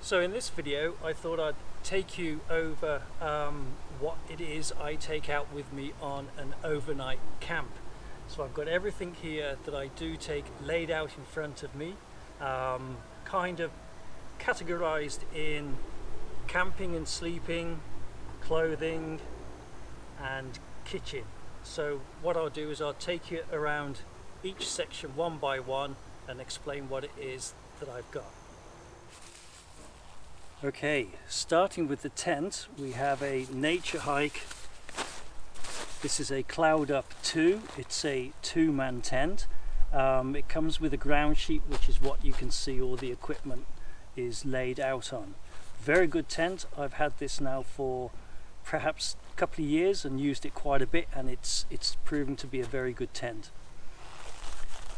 So in this video I thought I'd take you over what it is I take out with me on an overnight camp. So I've got everything here that I do take laid out in front of me, kind of categorized in camping and sleeping, clothing and kitchen. So what I'll do is I'll take you around each section one by one and explain what it is that I've got. Okay, starting with the tent, we have a nature hike. This is a Cloud Up 2. It's a two-man tent. It comes with a ground sheet, which is what you can see all the equipment is laid out on. Very good tent. I've had this now for perhaps a couple of years and used it quite a bit, and it's proven to be a very good tent.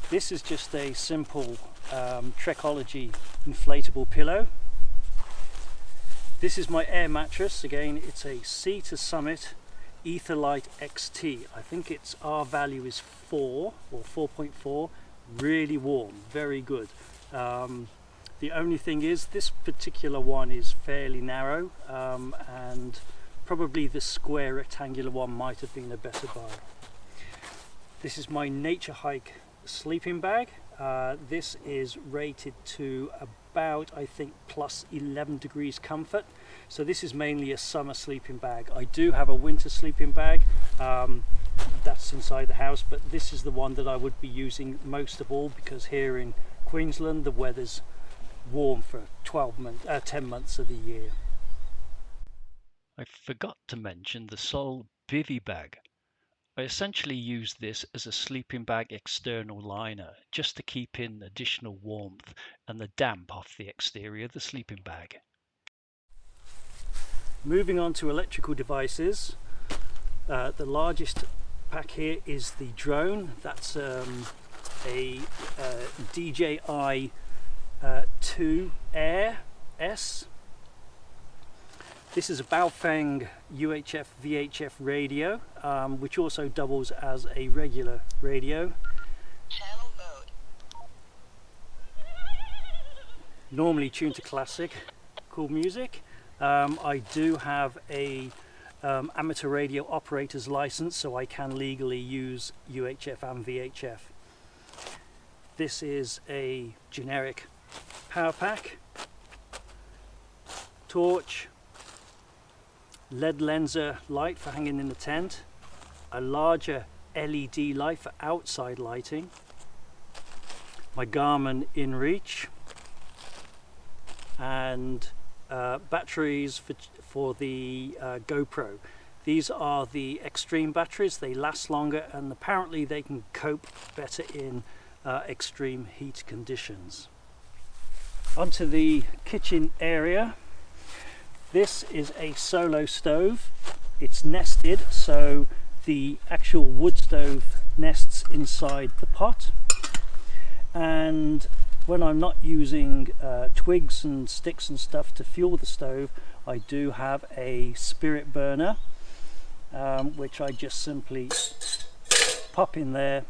This is just a simple Trekology inflatable pillow. This is my air mattress. Again, it's a Sea to Summit Etherlite XT. I think its R value is 4 or 4.4. Really warm, very good. The only thing is this particular one is fairly narrow, and probably the square rectangular one might have been a better buy. This is my Nature Hike sleeping bag. This is rated to about, I think, plus 11 degrees comfort. So this is mainly a summer sleeping bag. I do have a winter sleeping bag that's inside the house, but this is the one that I would be using most of all, because here in Queensland the weather's warm for 10 months of the year. I forgot to mention the Sol bivy bag. I essentially use this as a sleeping bag external liner, just to keep in additional warmth and the damp off the exterior of the sleeping bag. Moving on to electrical devices, the largest pack here is the drone. That's a DJI 2 Air S. This is a Baofeng UHF VHF radio, which also doubles as a regular radio. Channel mode. Normally tuned to classic, cool music. I do have a amateur radio operator's license, so I can legally use UHF and VHF. This is a generic power pack, torch, LED lenser light for hanging in the tent, a larger LED light for outside lighting, my Garmin InReach, and batteries for the GoPro. These are the extreme batteries. They last longer and apparently they can cope better in extreme heat conditions. Onto the kitchen area. This is a solo stove. It's nested, so the actual wood stove nests inside the pot, and when I'm not using twigs and sticks and stuff to fuel the stove, I do have a spirit burner, which I just simply pop in there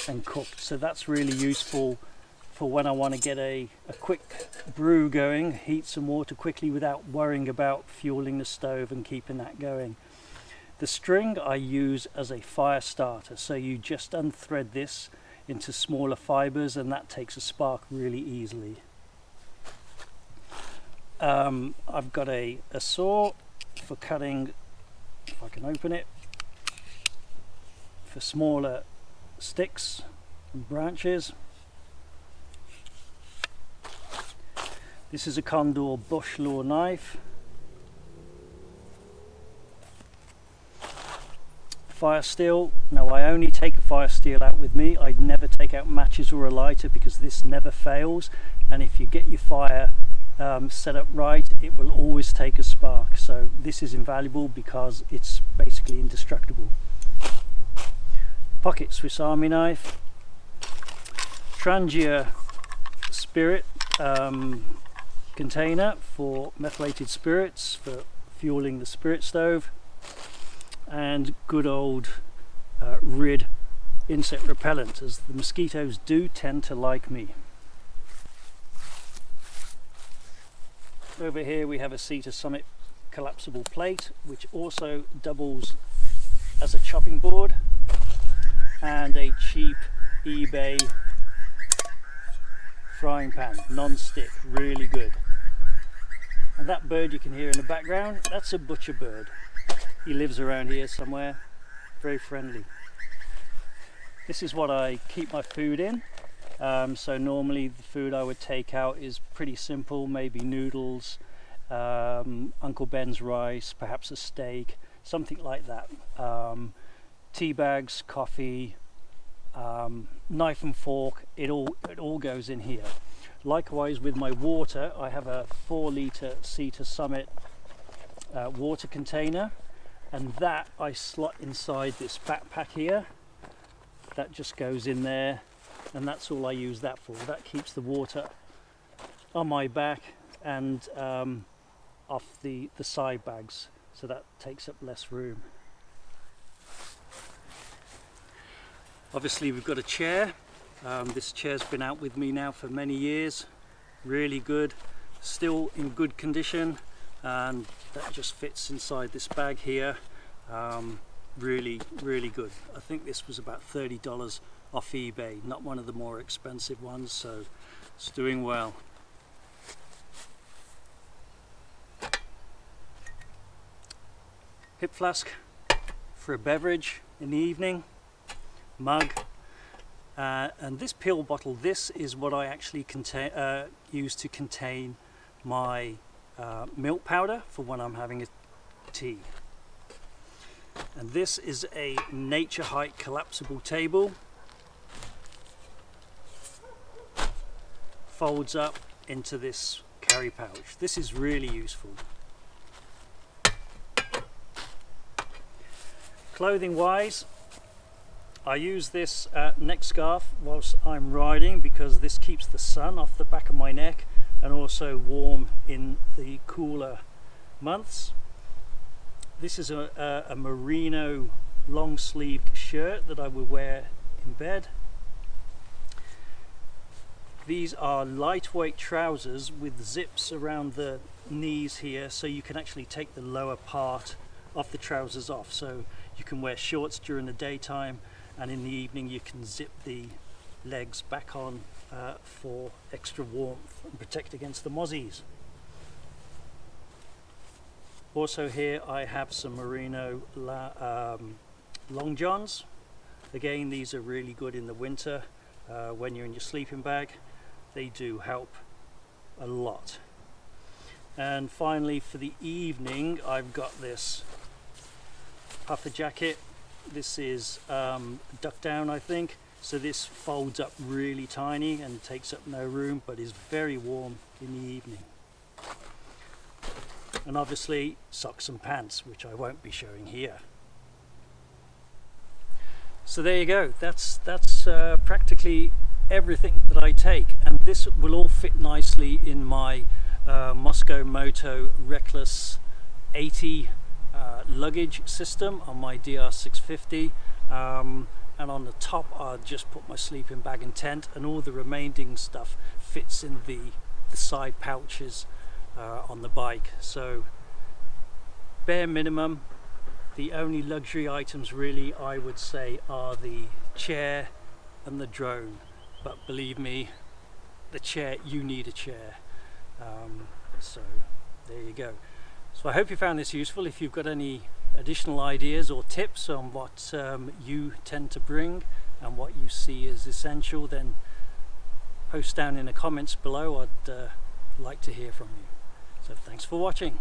and cook. So that's really useful for when I want to get a quick brew going, heat some water quickly without worrying about fueling the stove and keeping that going. The string I use as a fire starter, so you just unthread this into smaller fibers and that takes a spark really easily. I've got a saw for cutting, if I can open it, for smaller sticks and branches. This is a Condor bush law knife. Fire steel. Now I only take a fire steel out with me. I'd never take out matches or a lighter because this never fails, and if you get your fire set up right, it will always take a spark. So this is invaluable because it's basically indestructible. Pocket Swiss Army knife. Trangia spirit container for methylated spirits for fueling the spirit stove, and good old Rid insect repellent, as the mosquitoes do tend to like me. Over here we have a Sea to Summit collapsible plate, which also doubles as a chopping board, and a cheap eBay frying pan, non-stick, really good. And that bird you can hear in the background, that's a butcher bird. He lives around here somewhere, very friendly. This is what I keep my food in. So normally the food I would take out is pretty simple, maybe noodles, Uncle Ben's rice, perhaps a steak, something like that. Tea bags, coffee, knife and fork, it all goes in here. Likewise with my water, I have a 4-litre Sea to Summit water container, and that I slot inside this backpack here. That just goes in there, and that's all I use that for. That keeps the water on my back and off the side bags, so that takes up less room. Obviously we've got a chair. This chair's been out with me now for many years, really good, still in good condition, and that just fits inside this bag here. Really good. I think this was about $30 off eBay, not one of the more expensive ones, so it's doing well. Hip flask for a beverage in the evening, mug, and this pill bottle, this is what I actually use to contain my milk powder for when I'm having a tea. And this is a Nature Height collapsible table. Folds up into this carry pouch. This is really useful. Clothing wise, I use this neck scarf whilst I'm riding because this keeps the sun off the back of my neck and also warm in the cooler months. This is a merino long sleeved shirt that I will wear in bed. These are lightweight trousers with zips around the knees here, so you can actually take the lower part of the trousers off. So you can wear shorts during the daytime, and in the evening you can zip the legs back on for extra warmth and protect against the mozzies. Also here I have some merino long johns. Again, these are really good in the winter when you're in your sleeping bag. They do help a lot. And finally for the evening, I've got this puffer jacket. This is duck down, I think, so this folds up really tiny and takes up no room, but is very warm in the evening. And obviously socks and pants, which I won't be showing here. So there you go, that's practically everything that I take, and this will all fit nicely in my Moscow Moto Reckless 80 luggage system on my DR650, and on the top I'll just put my sleeping bag and tent, and all the remaining stuff fits in the side pouches on the bike. So bare minimum. The only luxury items really I would say are the chair and the drone, but believe me, the chair, you need a chair. So there you go. So I hope you found this useful. If you've got any additional ideas or tips on what you tend to bring and what you see as essential, then post down in the comments below. I'd like to hear from you. So thanks for watching.